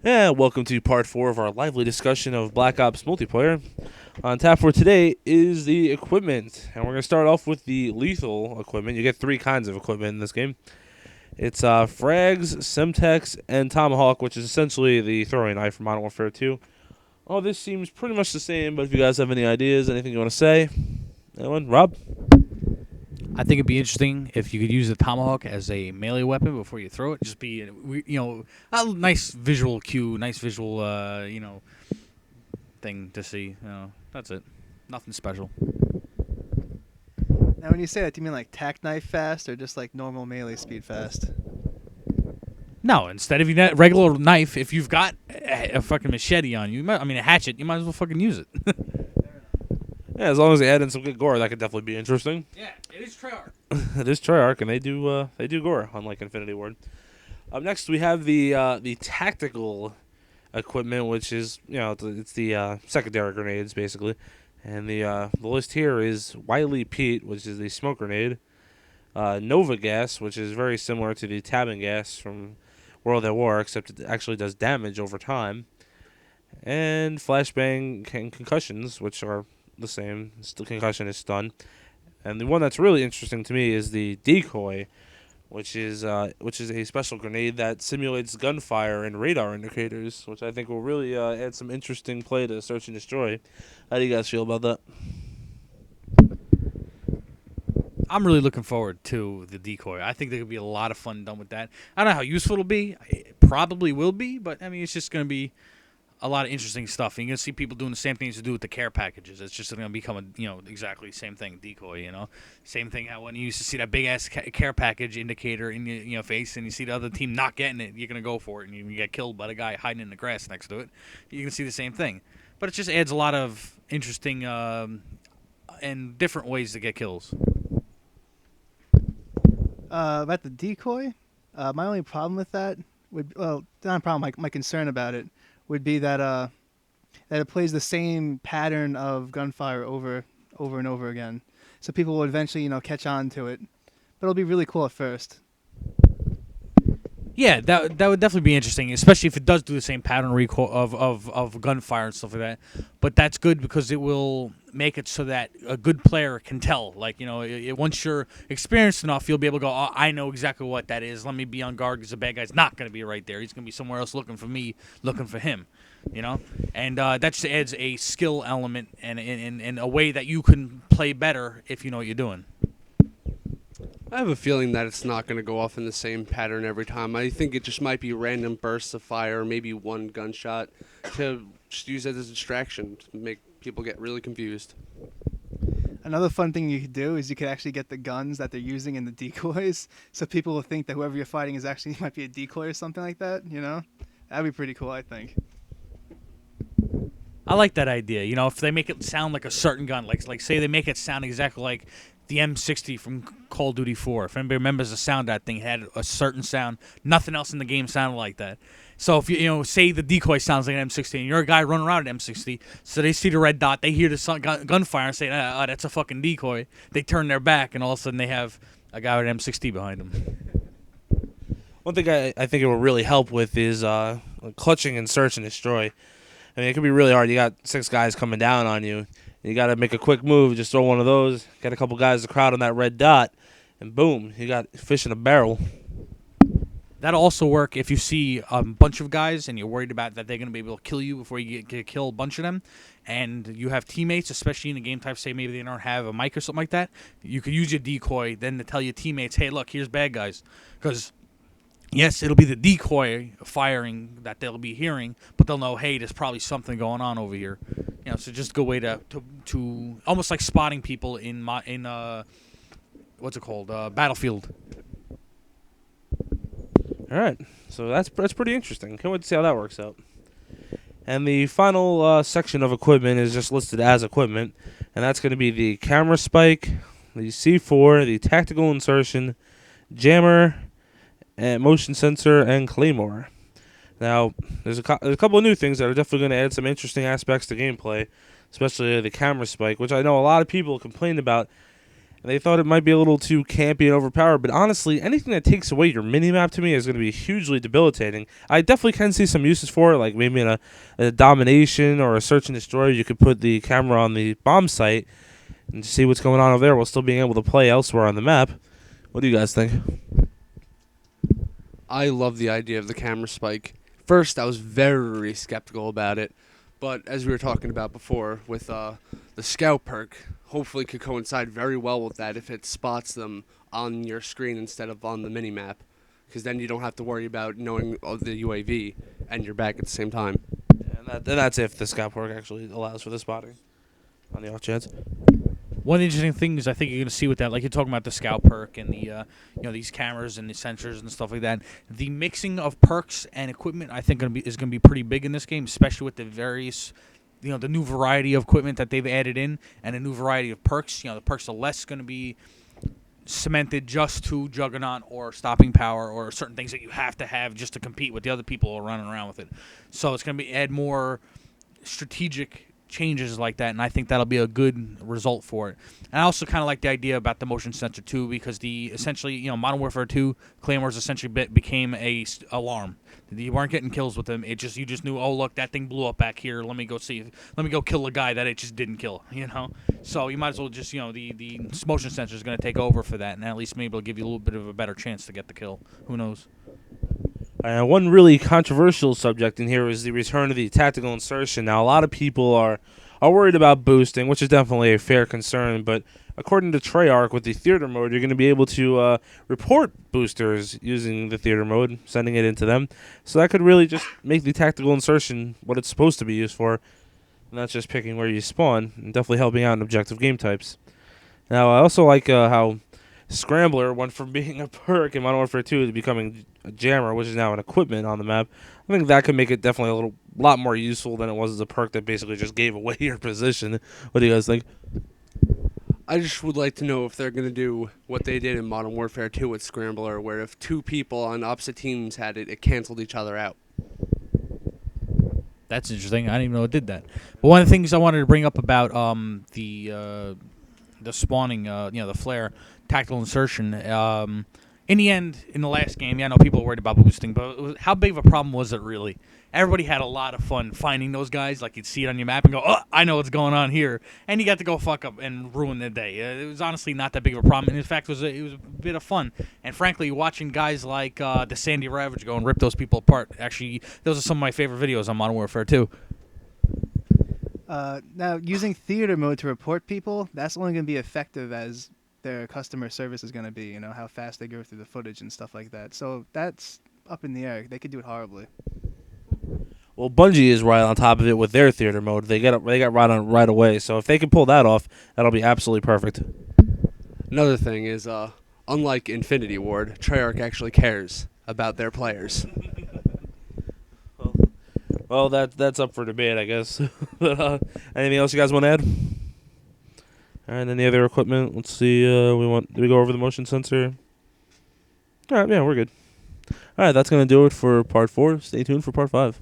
And welcome to part 4 of our lively discussion of Black Ops multiplayer. On tap for today is the equipment, and we're going to start off with the lethal equipment. You get 3 kinds of equipment in this game. It's frags, Semtex, and Tomahawk, which is essentially the throwing knife from Modern Warfare 2. Oh, this seems pretty much the same, but if you guys have any ideas, anything you want to say? Anyone? Rob? I think it'd be interesting if you could use the tomahawk as a melee weapon before you throw it. Just be, a nice visual cue, nice visual, thing to see. That's it. Nothing special. Now, when you say that, do you mean like tack knife fast or just like normal melee speed fast? No, instead of a regular knife, if you've got a fucking machete on you, a hatchet, you might as well fucking use it. Yeah, as long as they add in some good gore, that could definitely be interesting. Yeah, it is Treyarch. It is Treyarch, and they do gore, unlike Infinity Ward. Up next, we have the tactical equipment, which is it's the secondary grenades basically, and the list here is Wily Pete, which is the smoke grenade, Nova Gas, which is very similar to the Tabbing gas from World at War, except it actually does damage over time, and Flashbang and concussions, which are the same. Still, concussion is stun. And the one that's really interesting to me is the decoy, which is a special grenade that simulates gunfire and radar indicators, which I think will really add some interesting play to search and destroy. How do you guys feel about that? I'm really looking forward to the decoy. I think there could be a lot of fun done with that. I don't know how useful it'll be. It probably will be, but it's just going to be a lot of interesting stuff. And you're going to see people doing the same things to do with the care packages. It's just going to become exactly the same thing, decoy, Same thing how when you used to see that big-ass care package indicator in your face and you see the other team not getting it, you're going to go for it, and you get killed by the guy hiding in the grass next to it. You're going to see the same thing. But it just adds a lot of interesting and different ways to get kills. About the decoy, my only problem with that not a problem. My concern about it would be that it plays the same pattern of gunfire over and over again. So people will eventually catch on to it, but it'll be really cool at first. Yeah, that would definitely be interesting, especially if it does do the same pattern of gunfire and stuff like that. But that's good because it will make it so that a good player can tell. Like, once you're experienced enough, you'll be able to go, oh, I know exactly what that is. Let me be on guard because the bad guy's not going to be right there. He's going to be somewhere else looking for me, looking for him. And that just adds a skill element and a way that you can play better if you know what you're doing. I have a feeling that it's not going to go off in the same pattern every time. I think it just might be random bursts of fire, maybe one gunshot, to just use it as a distraction to make people get really confused. Another fun thing you could do is you could actually get the guns that they're using in the decoys, so people will think that whoever you're fighting is actually might be a decoy or something like that. That'd be pretty cool, I think. I like that idea. If they make it sound like a certain gun, like say they make it sound exactly like the M60 from Call of Duty 4. If anybody remembers the sound that thing had a certain sound, nothing else in the game sounded like that. So if you say the decoy sounds like an M60 and you're a guy running around an M60, so they see the red dot, they hear the gunfire and say, that's a fucking decoy. They turn their back and all of a sudden they have a guy with an M60 behind them. One thing I think it will really help with is clutching and search and destroy. It can be really hard. You got 6 guys coming down on you. You got to make a quick move. Just throw one of those. Get a couple guys to crowd on that red dot, and boom, you got fish in a barrel. That'll also work if you see a bunch of guys and you're worried about that they're going to be able to kill you before you get kill a bunch of them, and you have teammates, especially in a game type, say maybe they don't have a mic or something like that. You could use your decoy then to tell your teammates, hey, look, here's bad guys. Because yes, it'll be the decoy firing that they'll be hearing, but they'll know, hey, there's probably something going on over here. So just a good way to almost like spotting people in what's it called, Battlefield. All right, so that's pretty interesting. Can't wait to see how that works out. And the final section of equipment is just listed as equipment, and that's going to be the camera spike, the C4, the tactical insertion, jammer, and motion sensor, and claymore. Now, there's a couple of new things that are definitely going to add some interesting aspects to gameplay, especially the camera spike, which I know a lot of people complained about And they thought it might be a little too campy and overpowered, but honestly, anything that takes away your minimap to me is going to be hugely debilitating. I definitely can see some uses for it, like maybe in a domination or a search and destroy. You could put the camera on the bomb site and see what's going on over there while still being able to play elsewhere on the map. What do you guys think? I love the idea of the camera spike. First, I was very skeptical about it, but as we were talking about before, with the scout perk, hopefully could coincide very well with that if it spots them on your screen instead of on the mini-map, because then you don't have to worry about knowing the UAV and you're back at the same time. And that's if the scout perk actually allows for the spotting on the off chance. One interesting thing is I think you're going to see with that, like you're talking about the scout perk and the these cameras and the sensors and stuff like that. The mixing of perks and equipment I think is going to be pretty big in this game, especially with the various, the new variety of equipment that they've added in and a new variety of perks. The perks are less going to be cemented just to Juggernaut or stopping power or certain things that you have to have just to compete with the other people who are running around with it. So it's going to add more strategic changes like that, and I think that'll be a good result for it. And I also kind of like the idea about the motion sensor too, because essentially Modern Warfare 2 Claymores essentially became a alarm. You weren't getting kills with them. You just knew, oh look, that thing blew up back here. Let me go kill a guy that it just didn't kill. So you might as well just the motion sensor is going to take over for that, and at least maybe it'll give you a little bit of a better chance to get the kill. Who knows? One really controversial subject in here is the return of the tactical insertion. Now, a lot of people are worried about boosting, which is definitely a fair concern, but according to Treyarch, with the theater mode, you're going to be able to report boosters using the theater mode, sending it into them. So that could really just make the tactical insertion what it's supposed to be used for, and that's just picking where you spawn, and definitely helping out in objective game types. Now, I also like how Scrambler went from being a perk in Modern Warfare 2 to becoming a jammer, which is now an equipment on the map. I think that could make it definitely a lot more useful than it was as a perk that basically just gave away your position. What do you guys think? I just would like to know if they're going to do what they did in Modern Warfare 2 with Scrambler, where if two people on opposite teams had it, it canceled each other out. That's interesting. I didn't even know it did that. But one of the things I wanted to bring up about the spawning, the flare tactical insertion. In the end, in the last game, I know people were worried about boosting, but how big of a problem was it really? Everybody had a lot of fun finding those guys. Like, you'd see it on your map and go, oh, I know what's going on here. And you got to go fuck up and ruin the day. It was honestly not that big of a problem. And in fact, it was a bit of fun. And frankly, watching guys like the Sandy Ravage go and rip those people apart, actually, those are some of my favorite videos on Modern Warfare 2. Now, using theater mode to report people, that's only going to be effective as their customer service is going to be, how fast they go through the footage and stuff like that. So that's up in the air. They could do it horribly. Well, Bungie is right on top of it with their theater mode. They got right on right away. So if they can pull that off, that'll be absolutely perfect. Another thing is, unlike Infinity Ward, Treyarch actually cares about their players. Well, that's up for debate, I guess. But, anything else you guys want to add? All right, any other equipment? Let's see. Do we go over the motion sensor? All right, yeah, we're good. All right, that's going to do it for part 4. Stay tuned for part 5.